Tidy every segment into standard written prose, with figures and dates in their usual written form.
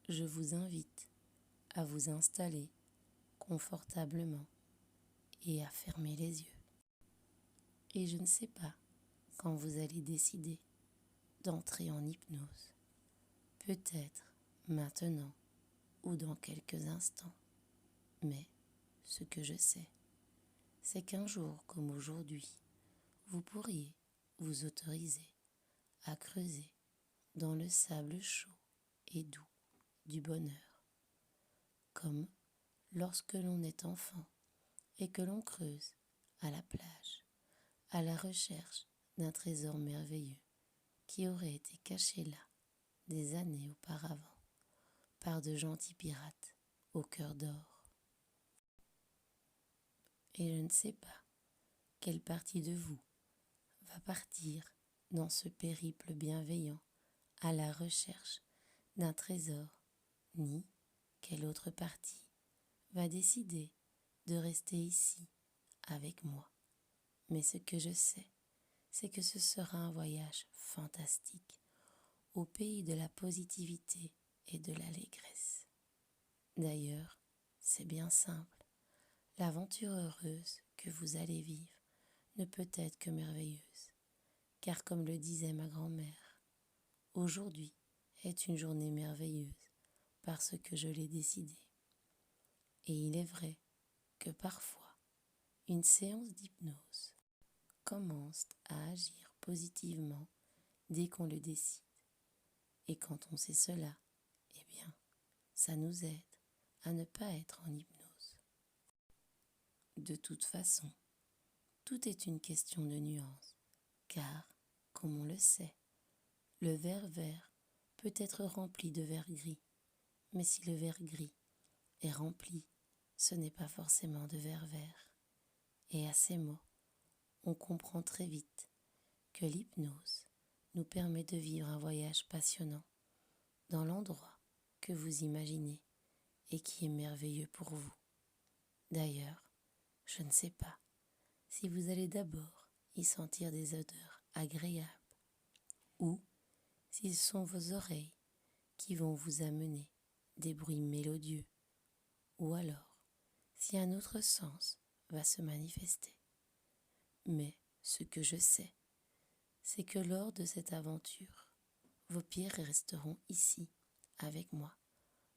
je vous invite à vous installer confortablement et à fermer les yeux. Et je ne sais pas quand vous allez décider d'entrer en hypnose, peut-être maintenant ou dans quelques instants. Mais ce que je sais, c'est qu'un jour comme aujourd'hui, vous pourriez vous autoriser à creuser dans le sable chaud et doux du bonheur, comme lorsque l'on est enfant et que l'on creuse à la plage, à la recherche d'un trésor merveilleux qui aurait été caché là des années auparavant par de gentils pirates au cœur d'or. Et je ne sais pas quelle partie de vous va partir dans ce périple bienveillant à la recherche d'un trésor, ni quelle autre partie va décider de rester ici avec moi. Mais ce que je sais, c'est que ce sera un voyage fantastique au pays de la positivité et de l'allégresse. D'ailleurs, c'est bien simple, l'aventure heureuse que vous allez vivre ne peut être que merveilleuse, car comme le disait ma grand-mère, aujourd'hui est une journée merveilleuse parce que je l'ai décidé. Et il est vrai que parfois, une séance d'hypnose commence à agir positivement dès qu'on le décide. Et quand on sait cela, eh bien, ça nous aide à ne pas être en hypnose. De toute façon, tout est une question de nuance, car, comme on le sait, le verre vert peut être rempli de verre gris, mais si le verre gris est rempli, ce n'est pas forcément de verre vert. Et à ces mots, on comprend très vite que l'hypnose nous permet de vivre un voyage passionnant dans l'endroit que vous imaginez et qui est merveilleux pour vous. D'ailleurs, je ne sais pas si vous allez d'abord y sentir des odeurs agréables ou si ce sont vos oreilles qui vont vous amener des bruits mélodieux ou alors si un autre sens va se manifester. Mais ce que je sais, c'est que lors de cette aventure, vos pieds resteront ici avec moi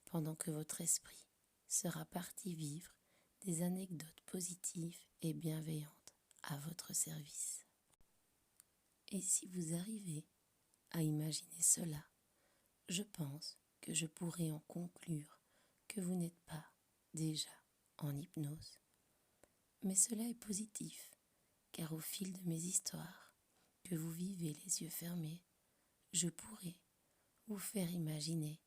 pendant que votre esprit sera parti vivre des anecdotes positives et bienveillantes à votre service. Et si vous arrivez à imaginer cela, je pense que je pourrais en conclure que vous n'êtes pas déjà en hypnose. Mais cela est positif, car au fil de mes histoires, que vous vivez les yeux fermés, je pourrais vous faire imaginer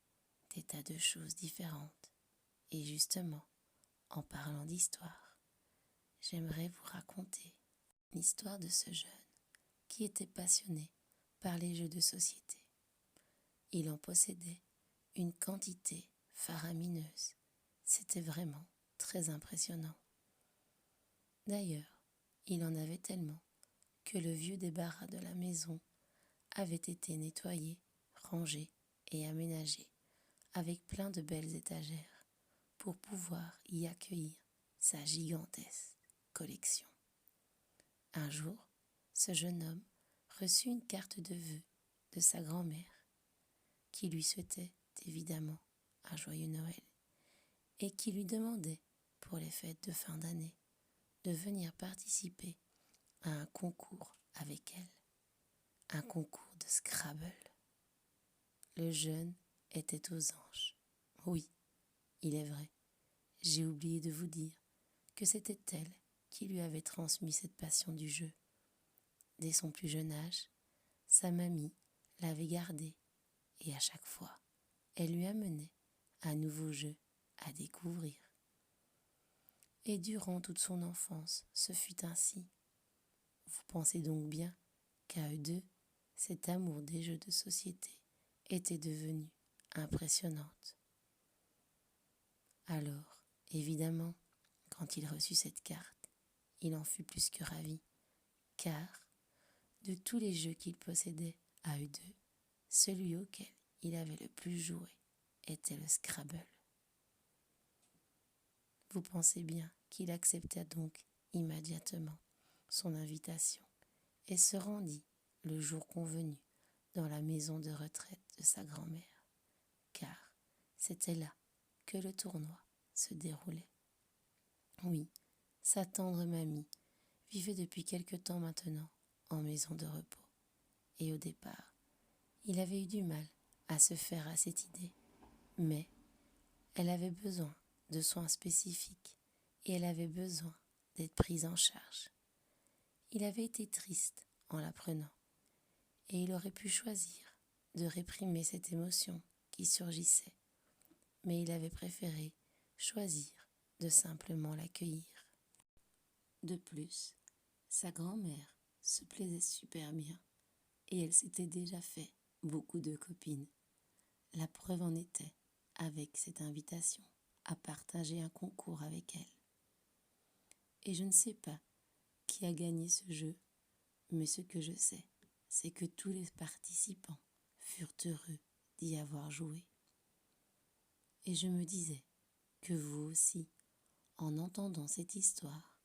des tas de choses différentes. Et justement, en parlant d'histoire, j'aimerais vous raconter l'histoire de ce jeune qui était passionné par les jeux de société. Il en possédait une quantité faramineuse. C'était vraiment très impressionnant. D'ailleurs, il en avait tellement que le vieux débarras de la maison avait été nettoyé, rangé et aménagé avec plein de belles étagères pour pouvoir y accueillir sa gigantesque collection. Un jour, ce jeune homme reçut une carte de vœux de sa grand-mère qui lui souhaitait évidemment un joyeux Noël et qui lui demandait pour les fêtes de fin d'année de venir participer à un concours avec elle, un concours de Scrabble. Le jeune était aux anges. Oui, il est vrai, j'ai oublié de vous dire que c'était elle qui lui avait transmis cette passion du jeu. Dès son plus jeune âge, sa mamie l'avait gardée et à chaque fois, elle lui amenait un nouveau jeu à découvrir. Et durant toute son enfance, ce fut ainsi. Vous pensez donc bien qu'à eux deux, cet amour des jeux de société était devenu impressionnante. Alors, évidemment, quand il reçut cette carte, il en fut plus que ravi, car, de tous les jeux qu'il possédait à eux deux, celui auquel il avait le plus joué était le Scrabble. Vous pensez bien qu'il accepta donc immédiatement son invitation et se rendit le jour convenu dans la maison de retraite de sa grand-mère, car c'était là que le tournoi se déroulait. Oui, sa tendre mamie vivait depuis quelque temps maintenant en maison de repos, et au départ, il avait eu du mal à se faire à cette idée, mais elle avait besoin de soins spécifiques et elle avait besoin d'être prise en charge. Il avait été triste en l'apprenant et il aurait pu choisir de réprimer cette émotion qui surgissait, mais il avait préféré choisir de simplement l'accueillir. De plus, sa grand-mère se plaisait super bien et elle s'était déjà fait beaucoup de copines. La preuve en était avec cette invitation à partager un concours avec elle. Et je ne sais pas qui a gagné ce jeu, mais ce que je sais, c'est que tous les participants furent heureux d'y avoir joué. Et je me disais que vous aussi, en entendant cette histoire,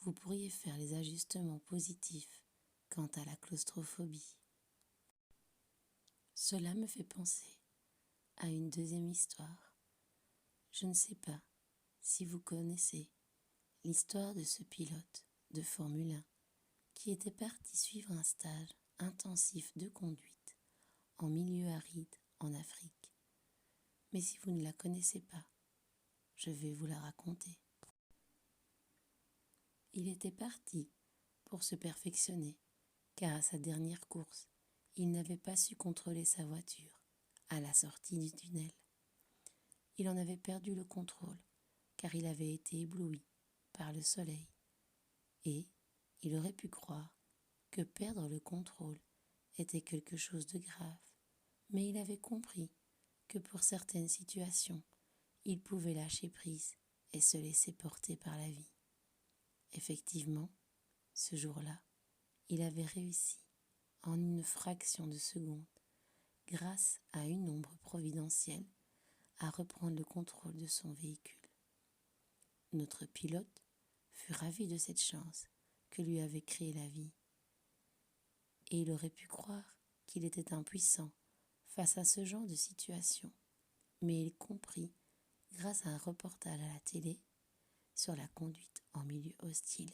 vous pourriez faire les ajustements positifs quant à la claustrophobie. Cela me fait penser à une deuxième histoire. Je ne sais pas si vous connaissez l'histoire de ce pilote de Formule 1 qui était parti suivre un stage intensif de conduite en milieu aride en Afrique. Mais si vous ne la connaissez pas, je vais vous la raconter. Il était parti pour se perfectionner, car à sa dernière course, il n'avait pas su contrôler sa voiture à la sortie du tunnel. Il en avait perdu le contrôle, car il avait été ébloui par le soleil. Et il aurait pu croire que perdre le contrôle était quelque chose de grave, mais il avait compris que pour certaines situations, il pouvait lâcher prise et se laisser porter par la vie. Effectivement, ce jour-là, il avait réussi, en une fraction de seconde, grâce à une ombre providentielle, à reprendre le contrôle de son véhicule. Notre pilote fut ravi de cette chance que lui avait créée la vie. Et il aurait pu croire qu'il était impuissant face à ce genre de situation, mais il comprit, grâce à un reportage à la télé sur la conduite en milieu hostile,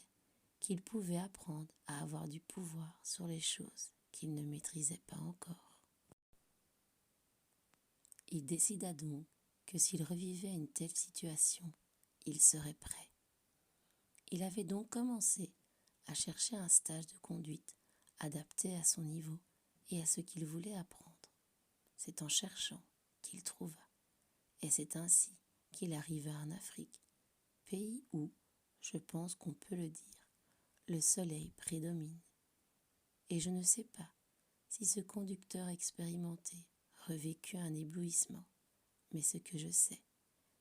qu'il pouvait apprendre à avoir du pouvoir sur les choses qu'il ne maîtrisait pas encore. Il décida donc que s'il revivait une telle situation, il serait prêt. Il avait donc commencé à chercher un stage de conduite adapté à son niveau et à ce qu'il voulait apprendre. C'est en cherchant qu'il trouva, et c'est ainsi qu'il arriva en Afrique, pays où, je pense qu'on peut le dire, le soleil prédomine. Et je ne sais pas si ce conducteur expérimenté revécut un éblouissement, mais ce que je sais,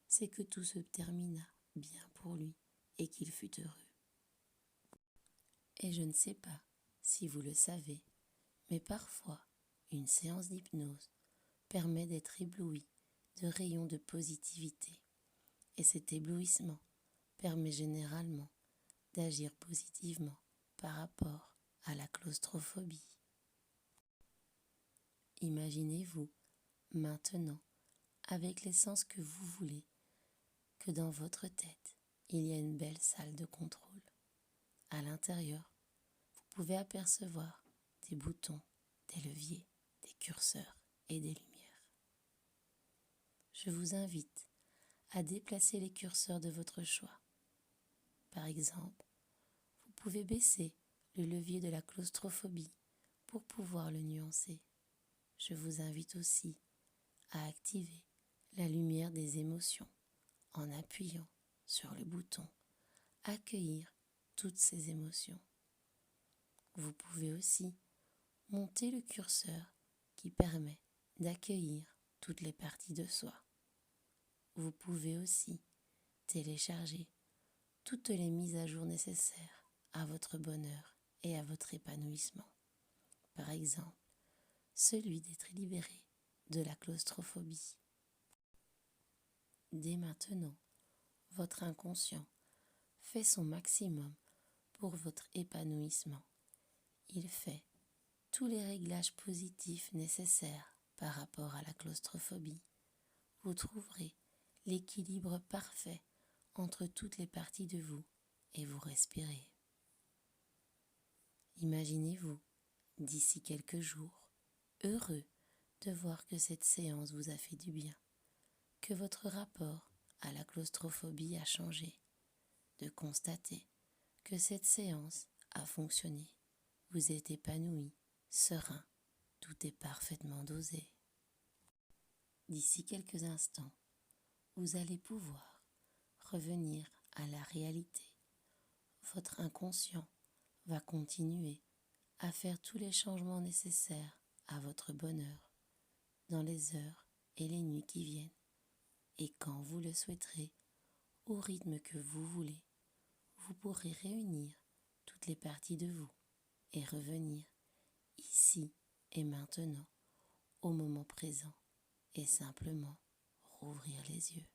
c'est que tout se termina bien pour lui et qu'il fut heureux. Et je ne sais pas si vous le savez, mais parfois, une séance d'hypnose permet d'être ébloui de rayons de positivité. Et cet éblouissement permet généralement d'agir positivement par rapport à la claustrophobie. Imaginez-vous maintenant, avec l'essence que vous voulez, que dans votre tête, il y a une belle salle de contrôle. À l'intérieur, vous pouvez apercevoir des boutons, des leviers, des curseurs et des lumières. Je vous invite à déplacer les curseurs de votre choix. Par exemple, vous pouvez baisser le levier de la claustrophobie pour pouvoir le nuancer. Je vous invite aussi à activer la lumière des émotions en appuyant sur le bouton « Accueillir toutes ces émotions ». Vous pouvez aussi monter le curseur qui permet d'accueillir toutes les parties de soi. Vous pouvez aussi télécharger toutes les mises à jour nécessaires à votre bonheur et à votre épanouissement. Par exemple, celui d'être libéré de la claustrophobie. dès maintenant, votre inconscient fait son maximum pour votre épanouissement. Il fait tous les réglages positifs nécessaires par rapport à la claustrophobie. Vous trouverez l'équilibre parfait entre toutes les parties de vous et vous respirez. Imaginez-vous, d'ici quelques jours, heureux de voir que cette séance vous a fait du bien, que votre rapport à la claustrophobie a changé, de constater que cette séance a fonctionné. Vous êtes épanoui, serein, tout est parfaitement dosé. D'ici quelques instants, vous allez pouvoir revenir à la réalité. Votre inconscient va continuer à faire tous les changements nécessaires à votre bonheur dans les heures et les nuits qui viennent. Et quand vous le souhaiterez, au rythme que vous voulez, vous pourrez réunir toutes les parties de vous et revenir ici et maintenant, au moment présent, et simplement rouvrir les yeux.